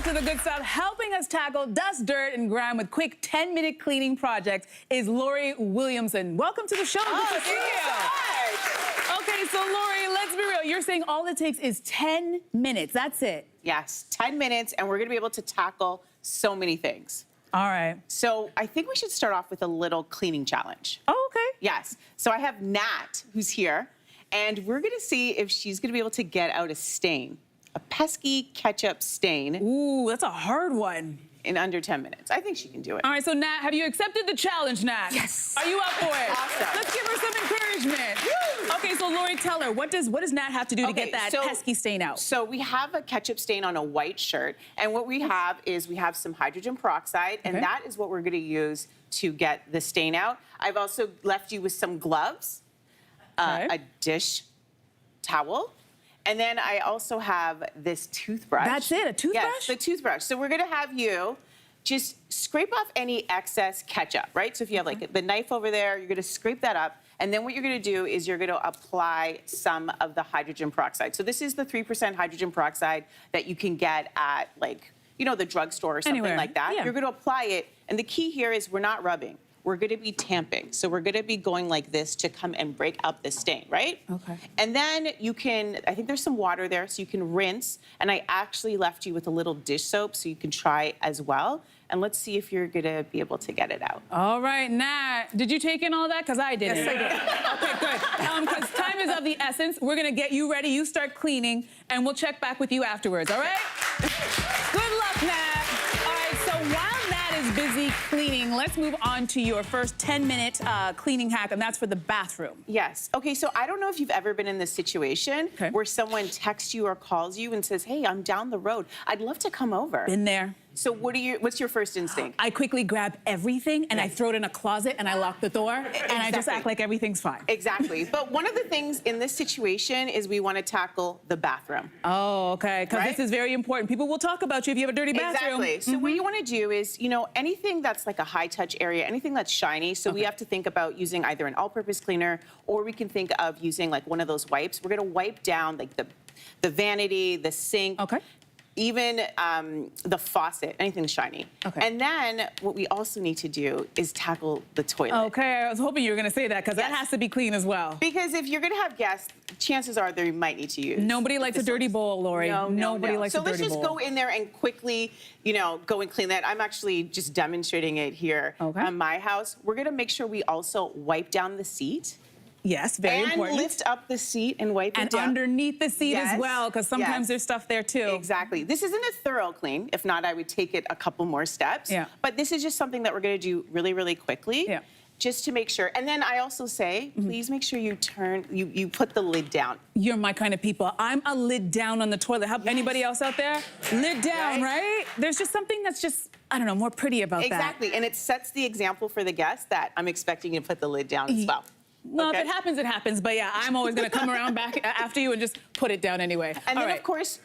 to the good stuff. Helping us tackle dust, dirt, and grime with quick 10-minute cleaning projects is Lori Williamson. Welcome to the show. Good to see you. Okay, so Lori, let's be real. You're saying all it takes is 10 minutes. That's it. Yes, 10 minutes, and we're gonna be able to tackle so many things. All right. So I think we should start off with a little cleaning challenge. Oh, okay. Yes. So I have Nat, who's here, and we're gonna see if she's gonna be able to get out a stain, a pesky ketchup stain. Ooh, that's a hard one. In under 10 minutes. I think she can do it. All right, so Nat, have you accepted the challenge, Nat? Yes. Are you up for it? Awesome. Let's give her some encouragement. Woo! Okay, so Lori, tell her, what does Nat have to do to get that pesky stain out? So we have a ketchup stain on a white shirt, and what we have is we have some hydrogen peroxide, and that is what we're gonna use to get the stain out. I've also left you with some gloves, a dish towel, and then I also have this toothbrush. That's it, a toothbrush? Yes, the toothbrush. So we're gonna have you just scrape off any excess ketchup, right? So if you have like the knife over there, you're gonna scrape that up. And then what you're gonna do is you're gonna apply some of the hydrogen peroxide. So this is the 3% hydrogen peroxide that you can get at like, you know, the drugstore or something like that. Yeah. You're gonna apply it. And the key here is we're not rubbing. We're gonna be tamping. So we're gonna be going like this to come and break up the stain, right? Okay. And then you can, I think there's some water there, so you can rinse. And I actually left you with a little dish soap so you can try as well. And let's see if you're gonna be able to get it out. All right, Nat, did you take in all that? Because I didn't. Yes, I did. Okay, good. Because time is of the essence. We're gonna get you ready. You start cleaning, and we'll check back with you afterwards, all right? Good luck, Nat. All right, so while Nat is busy cleaning, let's move on to your first 10-minute cleaning hack, and that's for the bathroom. Yes. Okay, so I don't know if you've ever been in this situation where someone texts you or calls you and says, hey, I'm down the road. I'd love to come over. Been there. So what's your first instinct? I quickly grab everything and I throw it in a closet and I lock the door and I just act like everything's fine. Exactly. But one of the things in this situation is we want to tackle the bathroom. Oh, okay. Because this is very important. People will talk about you if you have a dirty bathroom. Exactly. So what you want to do is, you know, anything that's like a high-touch area, anything that's shiny, so we have to think about using either an all-purpose cleaner or we can think of using like one of those wipes. We're going to wipe down like the vanity, the sink. Okay. Even the faucet, anything shiny. Okay. And then what we also need to do is tackle the toilet. Okay, I was hoping you were gonna say that because that has to be clean as well. Because if you're gonna have guests, chances are they might need to use. Nobody likes a dirty bowl, Lori. Nobody likes a dirty bowl. So let's just go in there and quickly, you know, go and clean that. I'm actually just demonstrating it here on my house. We're gonna make sure we also wipe down the seat. Yes, very important. And lift up the seat and wipe it down. And underneath the seat as well, because sometimes there's stuff there too. Exactly. This isn't a thorough clean. If not, I would take it a couple more steps. Yeah. But this is just something that we're going to do really, really quickly. Yeah. Just to make sure. And then I also say, please make sure you you put the lid down. You're my kind of people. I'm a lid down on the toilet. How, anybody else out there? Lid down, right? There's just something that's just, I don't know, more pretty about that. Exactly. And it sets the example for the guests that I'm expecting you to put the lid down as well. Well, if it happens, it happens. But yeah, I'm always going to come around back after you and just put it down anyway. And then, of course,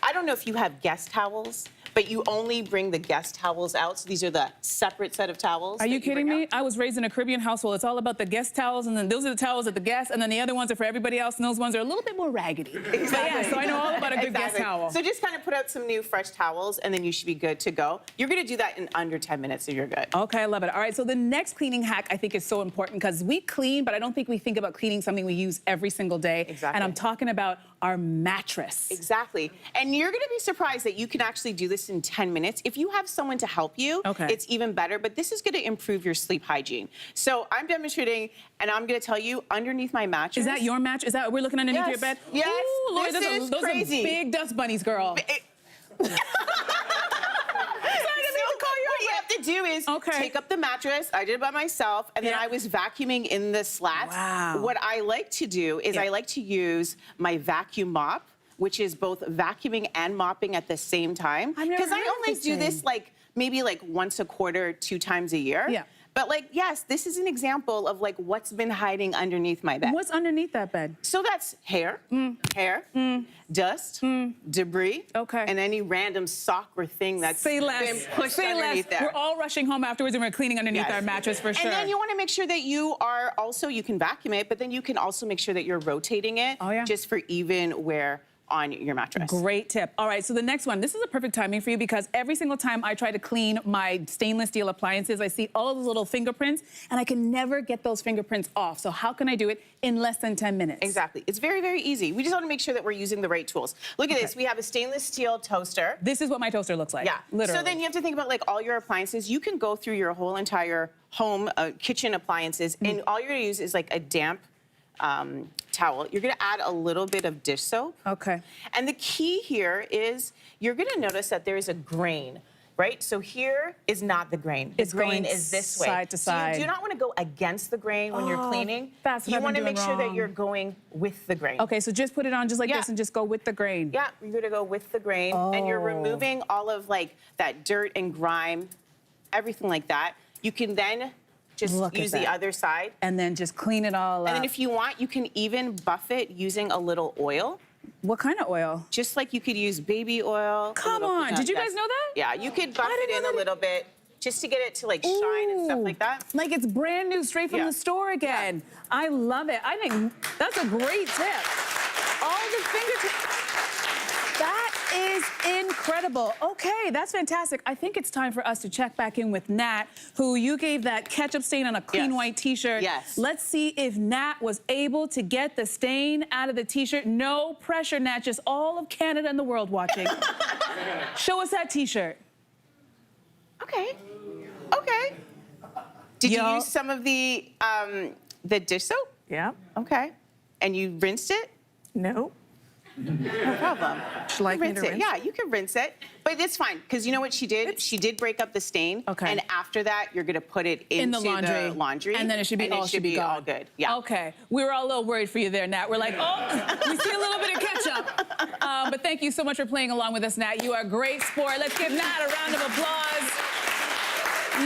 I don't know if you have guest towels, but you only bring the guest towels out. So these are the separate set of towels. Are you kidding me? I was raised in a Caribbean household. It's all about the guest towels, and then those are the towels at the guests, and then the other ones are for everybody else, and those ones are a little bit more raggedy. Exactly. But yeah, so I know all about a good guest towel. So just kind of put out some new fresh towels, and then you should be good to go. You're going to do that in under 10 minutes, so you're good. Okay, I love it. All right, so the next cleaning hack I think is so important because we clean, but I don't think we think about cleaning something we use every single day. Exactly. And I'm talking about our mattress. Exactly. And you're going to be surprised that you can actually do this in 10 minutes. If you have someone to help you, it's even better, but this is going to improve your sleep hygiene. So I'm demonstrating, and I'm going to tell you, underneath my mattress. Is that your mattress? Is that, we're looking underneath your bed? Yes. Ooh, Lori, this is crazy. Those are big dust bunnies, girl. What you have to do is take up the mattress. I did it by myself, and then I was vacuuming in the slats. Wow. What I like to do is I like to use my vacuum mop, which is both vacuuming and mopping at the same time. Because I only do this like maybe like once a quarter, 2 times a year. Yeah. But like, yes, this is an example of like what's been hiding underneath my bed. What's underneath that bed? So that's hair, dust, debris, and any random sock or thing that's been pushed underneath there. We're all rushing home afterwards and we're cleaning underneath our mattress for sure. And then you want to make sure that you are also, you can vacuum it, but then you can also make sure that you're rotating it just for even wear on your mattress. Great tip. All right, so the next one, this is a perfect timing for you because every single time I try to clean my stainless steel appliances, I see all those little fingerprints and I can never get those fingerprints off. So how can I do it in less than 10 minutes? Exactly. It's very, very easy. We just want to make sure that we're using the right tools. Look at this. We have a stainless steel toaster. This is what my toaster looks like. Yeah. Literally. So then you have to think about like all your appliances. You can go through your whole entire home kitchen appliances, and all you're going to use is like a damp towel. You're going to add a little bit of dish soap. Okay. And the key here is you're going to notice that there is a grain, right? So here is not the grain. The It's grain going is this way. side to side. So you do not want to go against the grain when you're cleaning. that's what you I've want to been make doing sure that wrong. you're going with the grain. Okay, so just put it on just like Yeah. this and just go with the grain. Yeah, you're going to go with the grain, and you're Oh. removing all of like that dirt and grime, everything like that. You can then just Look at use the that. other side. And then just clean it all up. And then if you want, you can even buff it using a little oil. What kind of oil? Just like you could use baby oil. a Come little on, coconut did you guys dust. know that? Yeah, you could buff I didn't it in know a that little bit just to get it to like shine and stuff Ooh, like that. Like it's brand new, straight from Yeah. the store again. I love it. I think that's a great tip. All the fingertips. That is incredible. Okay, that's fantastic. I think it's time for us to check back in with Nat, who you gave that ketchup stain on a clean Yes. white t-shirt. Yes. Let's see if Nat was able to get the stain out of the t-shirt. No pressure, Nat, just all of Canada and the world watching. Show us that t-shirt. Okay. Okay. Did you Yo. use some of the dish soap? Yeah. Okay. And you rinsed it? No. No problem. Would you like me to it. rinse? Yeah, you can rinse it. But it's fine, because you know what she did? She did break up the stain. Okay. And after that, you're going to put it into In the laundry. And then it should be, all all good. Yeah. Okay. We were all a little worried for you there, Nat. We're like, oh, we see a little bit of ketchup. But thank you so much for playing along with us, Nat. You are a great sport. Let's give Nat a round of applause.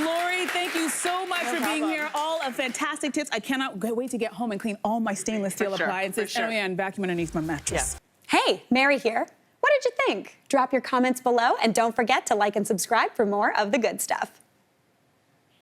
Lori, thank you so much for being problem. here. All of fantastic tips. I cannot wait to get home and clean all my stainless steel sure, appliances. for sure. Oh, yeah, and vacuum underneath my mattress. Hey, Mary here. What did you think? Drop your comments below and don't forget to like and subscribe for more of the good stuff.